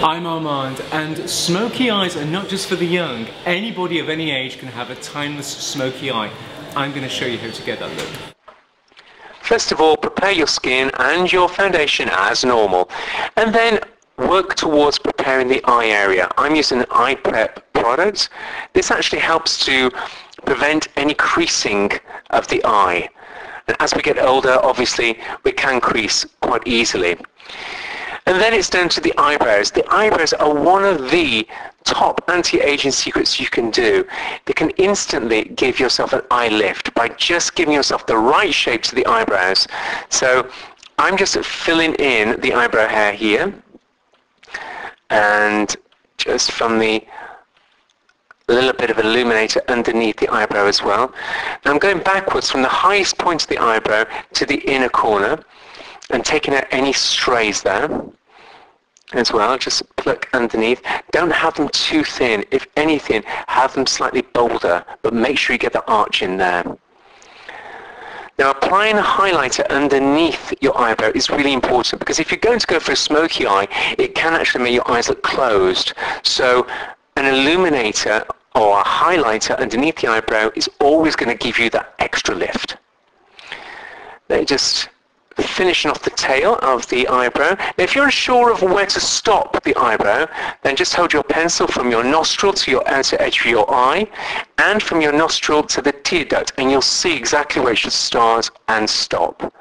I'm Armand, and smoky eyes are not just for the young. Anybody of any age can have a timeless smoky eye. I'm going to show you how to get that look. First of all, prepare your skin and your foundation as normal, and then work towards preparing the eye area. I'm using an eye prep product. This actually helps to prevent any creasing of the eye. And as we get older, obviously, we can crease quite easily. And then it's down to the eyebrows. The eyebrows are one of the top anti-aging secrets you can do. They can instantly give yourself an eye lift by just giving yourself the right shape to the eyebrows. So I'm just filling in the eyebrow hair here, and just from the little bit of illuminator underneath the eyebrow as well. Now I'm going backwards from the highest point of the eyebrow to the inner corner and taking out any strays there as well. Just pluck underneath. Don't have them too thin. If anything, have them slightly bolder, but make sure you get the arch in there. Now applying a highlighter underneath your eyebrow is really important, because if you're going to go for a smoky eye, it can actually make your eyes look closed. So an illuminator or a highlighter underneath the eyebrow is always going to give you that extra lift. Then just finishing off the tail of the eyebrow. Now if you're unsure of where to stop the eyebrow, then just hold your pencil from your nostril to your outer edge of your eye, and from your nostril to the tear duct, and you'll see exactly where it should start and stop.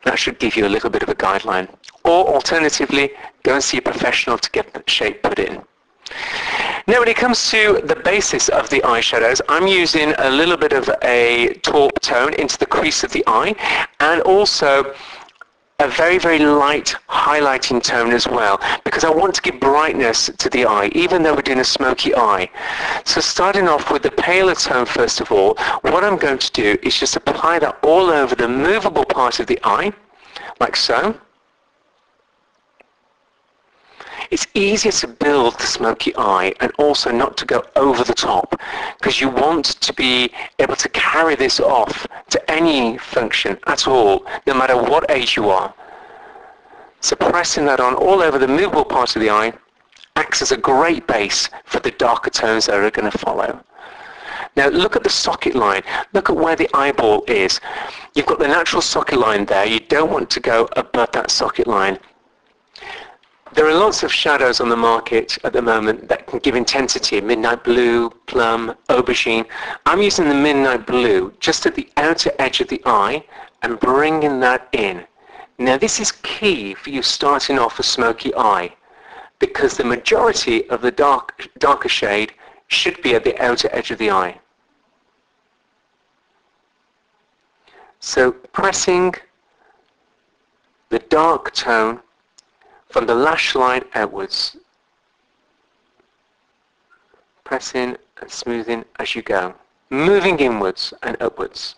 That should give you a little bit of a guideline. Or alternatively, go and see a professional to get the shape put in. Now when it comes to the basis of the eyeshadows, I'm using a little bit of a taupe tone into the crease of the eye, and also a very, very light highlighting tone as well, because I want to give brightness to the eye, even though we're doing a smoky eye. So starting off with the paler tone first of all, what I'm going to do is just apply that all over the movable part of the eye, like so. It's easier to build the smoky eye and also not to go over the top, because you want to be able to carry this off to any function at all, no matter what age you are. So pressing that on all over the movable part of the eye acts as a great base for the darker tones that are going to follow. Now look at the socket line. Look at where the eyeball is. You've got the natural socket line there. You don't want to go above that socket line. There are lots of shadows on the market at the moment that can give intensity: midnight blue, plum, aubergine. I'm using the midnight blue just at the outer edge of the eye and bringing that in. Now this is key for you starting off a smoky eye, because the majority of the darker shade should be at the outer edge of the eye. So pressing the dark tone from the lash line outwards, pressing and smoothing as you go, moving inwards and upwards.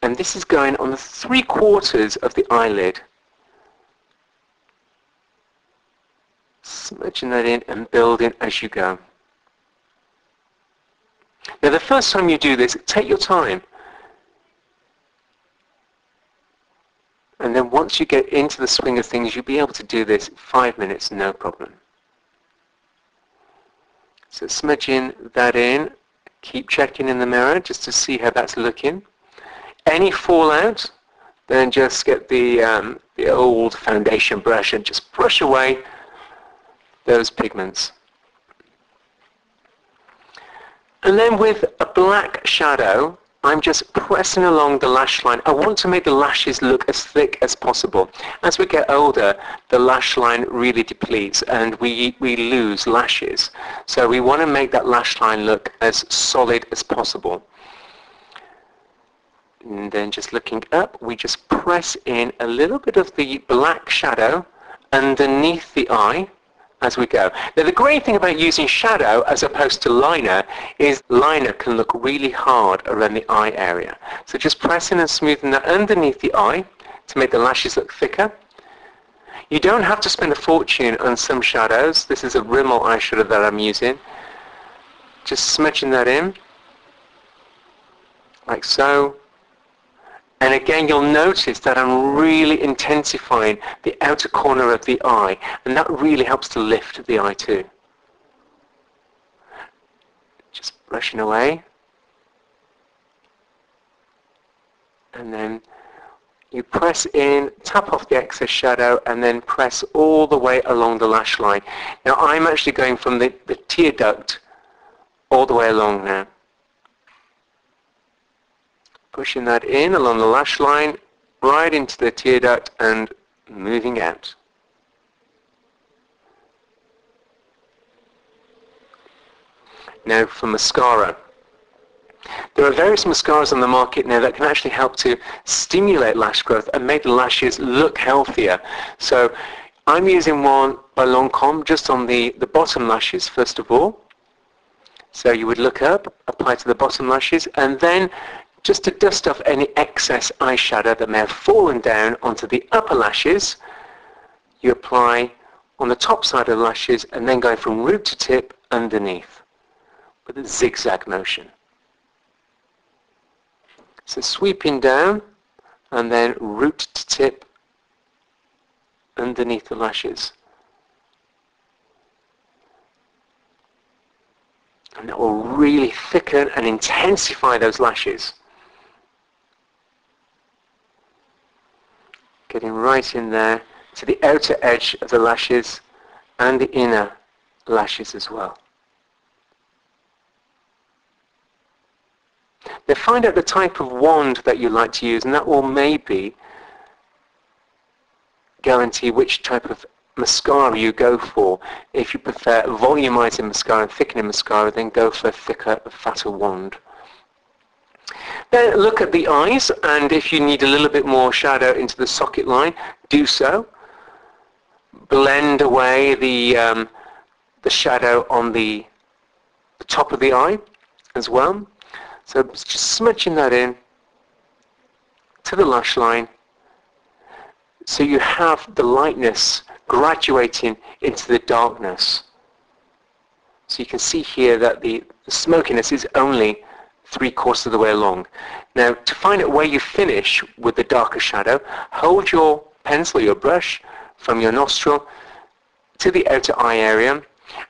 And this is going on the 3/4 of the eyelid. Smudging that in and building as you go. Now the first time you do this, take your time. And then once you get into the swing of things, you'll be able to do this in 5 minutes, no problem. So smudging that in, keep checking in the mirror just to see how that's looking. Any fallout, then just get the old foundation brush and just brush away those pigments. And then with a black shadow, I'm just pressing along the lash line. I want to make the lashes look as thick as possible. As we get older, the lash line really depletes and we lose lashes. So we want to make that lash line look as solid as possible. And then just looking up, we just press in a little bit of the black shadow underneath the eye as we go. Now the great thing about using shadow as opposed to liner is liner can look really hard around the eye area. So just pressing and smoothing that underneath the eye to make the lashes look thicker. You don't have to spend a fortune on some shadows. This is a Rimmel eyeshadow that I'm using. Just smudging that in, like so. And again, you'll notice that I'm really intensifying the outer corner of the eye, and that really helps to lift the eye too. Just brushing away. And then you press in, tap off the excess shadow, and then press all the way along the lash line. Now I'm actually going from the tear duct all the way along now. Pushing that in along the lash line, right into the tear duct and moving out. Now for mascara. There are various mascaras on the market now that can actually help to stimulate lash growth and make the lashes look healthier. So I'm using one by Lancome just on the bottom lashes first of all. So you would look up, apply to the bottom lashes, and then just to dust off any excess eyeshadow that may have fallen down onto the upper lashes, you apply on the top side of the lashes and then going from root to tip underneath with a zigzag motion. So sweeping down and then root to tip underneath the lashes. And that will really thicken and intensify those lashes. Getting right in there to the outer edge of the lashes and the inner lashes as well. Now find out the type of wand that you like to use, and that will maybe guarantee which type of mascara you go for. If you prefer volumizing mascara and thickening mascara, then go for a thicker, fatter wand. Then look at the eyes, and if you need a little bit more shadow into the socket line, do so. Blend away the shadow on the top of the eye as well. So just smudging that in to the lash line, so you have the lightness graduating into the darkness. So you can see here that the smokiness is only 3/4 of the way along. Now to find out where you finish with the darker shadow, hold your pencil, your brush, from your nostril to the outer eye area,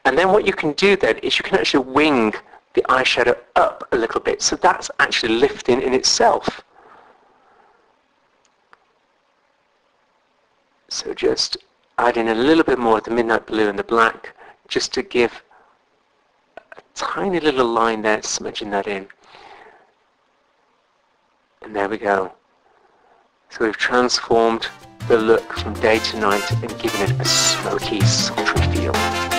and then what you can do then is you can actually wing the eyeshadow up a little bit, so that's actually lifting in itself. So just add in a little bit more of the midnight blue and the black, just to give a tiny little line there, smudging that in. And there we go. So we've transformed the look from day to night and given it a smoky, sultry feel.